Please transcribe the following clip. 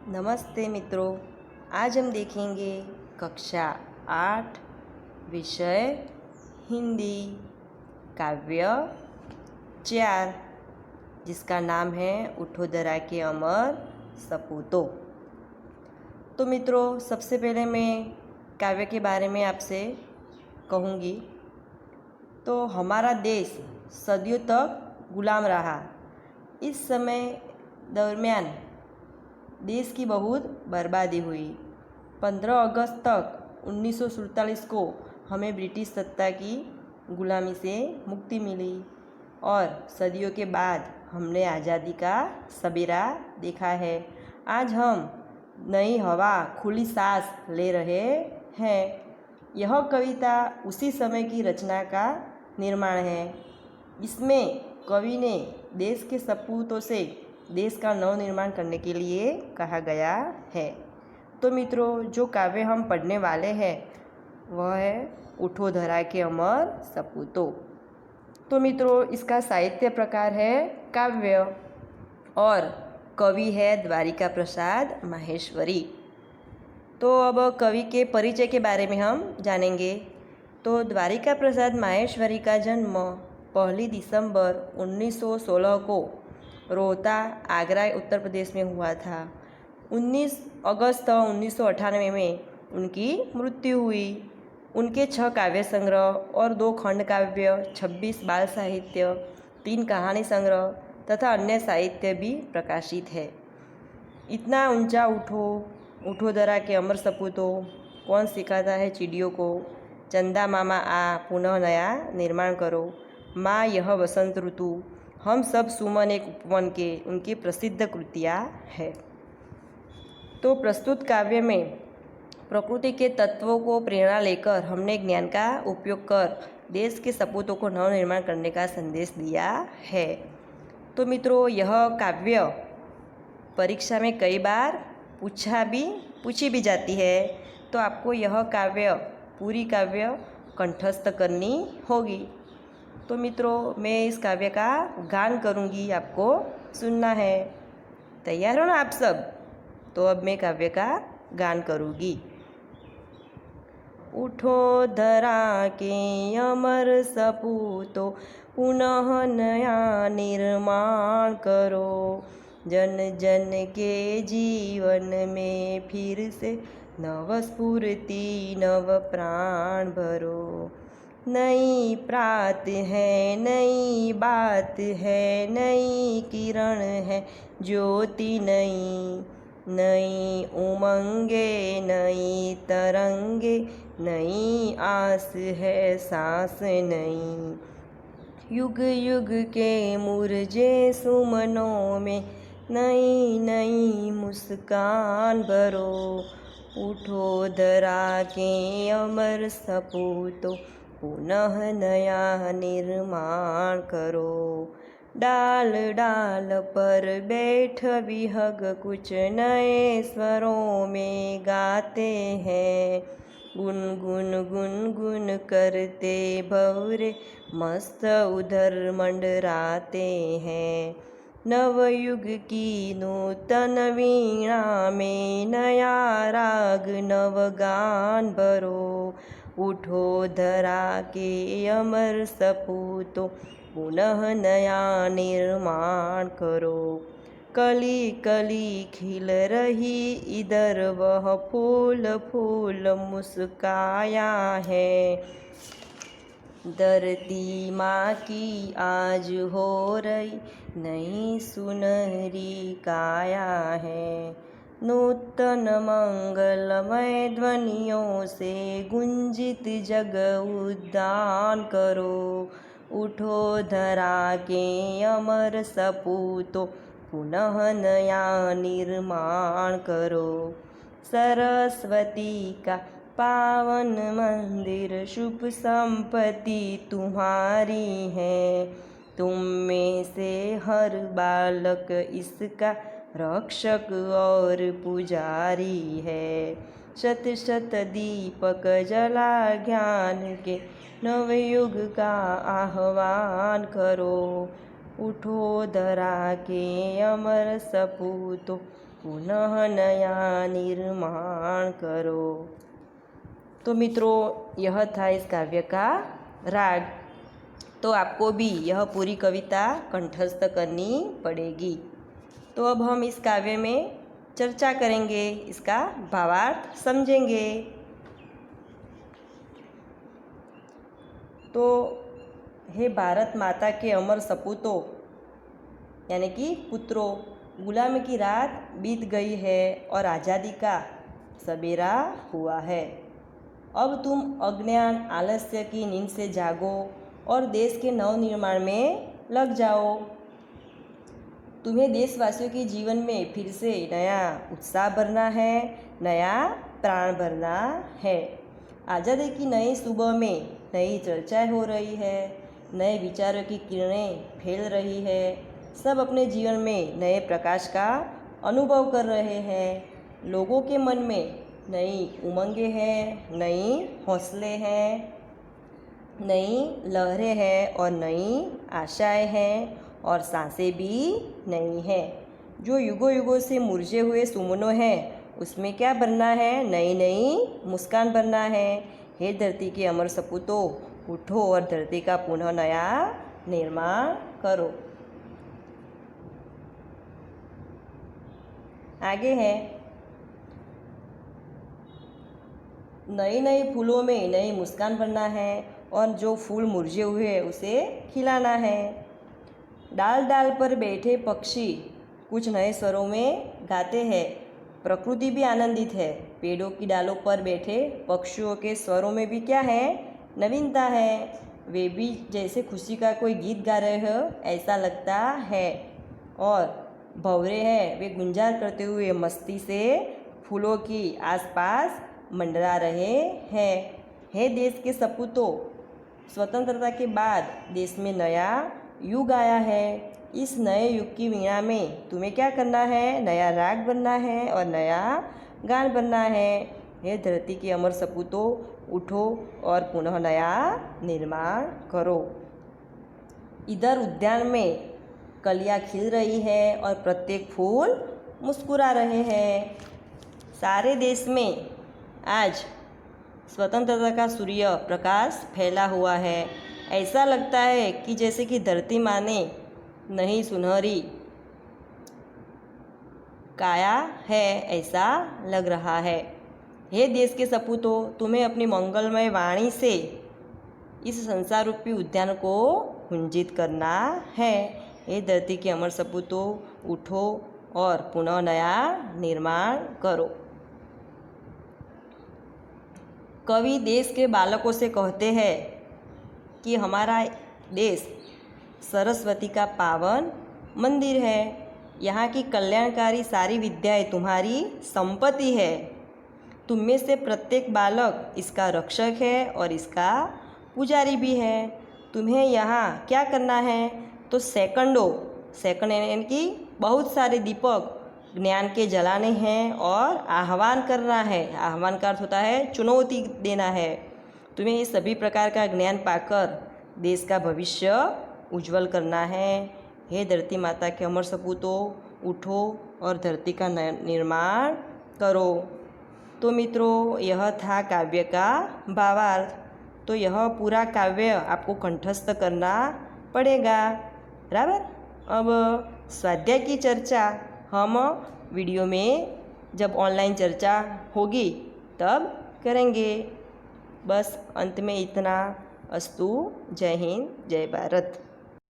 नमस्ते मित्रों, आज हम देखेंगे कक्षा 8 विषय हिंदी काव्य 4 जिसका नाम है उठो धरा के अमर सपूतों। तो मित्रों, सबसे पहले मैं काव्य के बारे में आपसे कहूँगी। तो हमारा देश सदियों तक गुलाम रहा। इस समय दरमियान देश की बहुत बर्बादी हुई। 15 अगस्त तक 1947 को हमें ब्रिटिश सत्ता की गुलामी से मुक्ति मिली और सदियों के बाद हमने आज़ादी का सबेरा देखा है। आज हम नई हवा, खुली सांस ले रहे हैं। यह कविता उसी समय की रचना का निर्माण है। इसमें कवि ने देश के सपूतों से देश का नवनिर्माण करने के लिए कहा गया है। तो मित्रों, जो काव्य हम पढ़ने वाले हैं वह है उठो धरा के अमर सपूतों। तो मित्रों, इसका साहित्य प्रकार है काव्य और कवि है द्वारिका प्रसाद माहेश्वरी। तो अब कवि के परिचय के बारे में हम जानेंगे। तो द्वारिका प्रसाद माहेश्वरी का जन्म 1 दिसंबर 1916 को रोहता, आगरा, उत्तर प्रदेश में हुआ था। 19 अगस्त 1998 में उनकी मृत्यु हुई। उनके 6 काव्य संग्रह और 2 खंड काव्य, 26 बाल साहित्य, 3 कहानी संग्रह तथा अन्य साहित्य भी प्रकाशित है। इतना ऊंचा उठो, उठो धरा के अमर सपूतों, कौन सिखाता है चिड़ियों को, चंदा मामा आ, पुनः नया निर्माण करो, माँ यह वसंत ऋतु, हम सब सुमन एक उपवन के उनकी प्रसिद्ध कृतियाँ है। तो प्रस्तुत काव्य में प्रकृति के तत्वों को प्रेरणा लेकर हमने ज्ञान का उपयोग कर देश के सपूतों को नवनिर्माण करने का संदेश दिया है। तो मित्रों, यह काव्य परीक्षा में कई बार पूछी भी जाती है। तो आपको यह काव्य पूरी काव्य कंठस्थ करनी होगी। तो मित्रों, मैं इस काव्य का गान करूँगी, आपको सुनना है। तैयार हो ना आप सब? तो अब मैं काव्य का गान करूँगी। उठो धरा के अमर सपूतों, पुनः नया निर्माण करो, जन जन के जीवन में फिर से नव स्फूर्ति, नव प्राण भरो। नई प्रात है, नई बात है, नई किरण है, ज्योति नई, नई उमंगे, नई तरंगे, नई आस है, सांस नई। युग युग के मुरझे सुमनों में नई नई मुस्कान भरो। उठो धरा के अमर सपूतों, पुनः नया निर्माण करो। डाल डाल पर बैठ विहग कुछ नए स्वरों में गाते हैं। गुन करते भंवरे मस्त उधर मंडराते हैं। नवयुग की नूतन वीणा में नया राग नवगान भरो। उठो धरा के अमर सपूतों, पुनः नया निर्माण करो। कली कली खिल रही इधर वह फूल फूल मुस्काया है। धरती माँ की आज हो रही नई सुनहरी काया है। नूतन मंगलमय ध्वनियों से गुंजित जग उद्यान करो। उठो धरा के अमर सपूतों, पुनः नया निर्माण करो। सरस्वती का पावन मंदिर शुभ संपत्ति तुम्हारी है। तुम में से हर बालक इसका रक्षक और पुजारी है। शत शत दीपक जला ज्ञान के नवयुग का आह्वान करो। उठो धरा के अमर सपूतो, पुनः नया निर्माण करो। तो मित्रों, यह था इस काव्य का राग। तो आपको भी यह पूरी कविता कंठस्थ करनी पड़ेगी। तो अब हम इस काव्य में चर्चा करेंगे, इसका भावार्थ समझेंगे। तो हे भारत माता के अमर सपूतों, यानी कि पुत्रों, गुलामी की रात बीत गई है और आज़ादी का सवेरा हुआ है। अब तुम अज्ञान आलस्य की नींद से जागो और देश के नवनिर्माण में लग जाओ। तुम्हें देशवासियों के जीवन में फिर से नया उत्साह भरना है, नया प्राण भरना है। आज़ादी की नई सुबह में नई चर्चाएं हो रही है, नए विचारों की किरणें फैल रही है। सब अपने जीवन में नए प्रकाश का अनुभव कर रहे हैं। लोगों के मन में नई उमंगें हैं, नई हौसले हैं, नई लहरें हैं और नई आशाएं हैं और सांसें भी नई हैं। जो युगों युगों से मुरझे हुए सुमनों हैं, उसमें क्या बनना है? नई नई मुस्कान बनना है। हे धरती के अमर सपूतों, उठो और धरती का पुनः नया निर्माण करो। आगे है, नई नई फूलों में नई मुस्कान बनना है और जो फूल मुरझे हुए हैं उसे खिलाना है। डाल डाल पर बैठे पक्षी कुछ नए स्वरों में गाते हैं। प्रकृति भी आनंदित है। पेड़ों की डालों पर बैठे पक्षियों के स्वरों में भी क्या है? नवीनता है। वे भी जैसे खुशी का कोई गीत गा रहे हो ऐसा लगता है। और भंवरे हैं, वे गुंजार करते हुए मस्ती से फूलों की आसपास मंडरा रहे हैं। हे देश के सपूतों, स्वतंत्रता के बाद देश में नया युग आया है। इस नए युग की वीणा में तुम्हें क्या करना है? नया राग बनना है और नया गान बनना है। हे धरती के अमर सपूतों, उठो और पुनः नया निर्माण करो। इधर उद्यान में कलियां खिल रही है और प्रत्येक फूल मुस्कुरा रहे हैं। सारे देश में आज स्वतंत्रता का सूर्य प्रकाश फैला हुआ है। ऐसा लगता है कि जैसे कि धरती माँ ने नई सुनहरी काया है, ऐसा लग रहा है। हे देश के सपूतों, तुम्हें अपनी मंगलमय वाणी से इस संसार रूपी उद्यान को कुंजित करना है। हे धरती के अमर सपूतों, उठो और पुनः नया निर्माण करो। कवि देश के बालकों से कहते हैं कि हमारा देश सरस्वती का पावन मंदिर है। यहाँ की कल्याणकारी सारी विद्याएं तुम्हारी संपत्ति है। तुम में से प्रत्येक बालक इसका रक्षक है और इसका पुजारी भी है। तुम्हें यहाँ क्या करना है? तो सेकंड यानी कि बहुत सारे दीपक ज्ञान के जलाने हैं और आह्वान करना है। आह्वान का अर्थ होता है चुनौती देना है। तुम्हें ये सभी प्रकार का ज्ञान पाकर देश का भविष्य उज्जवल करना है। हे धरती माता के अमर सपूतों, उठो और धरती का निर्माण करो। तो मित्रों, यह था काव्य का भावार्थ। तो यह पूरा काव्य आपको कंठस्थ करना पड़ेगा, बराबर। अब स्वाध्याय की चर्चा हम वीडियो में जब ऑनलाइन चर्चा होगी तब करेंगे। बस अंत में इतना। अस्तु। जय हिंद, जय भारत।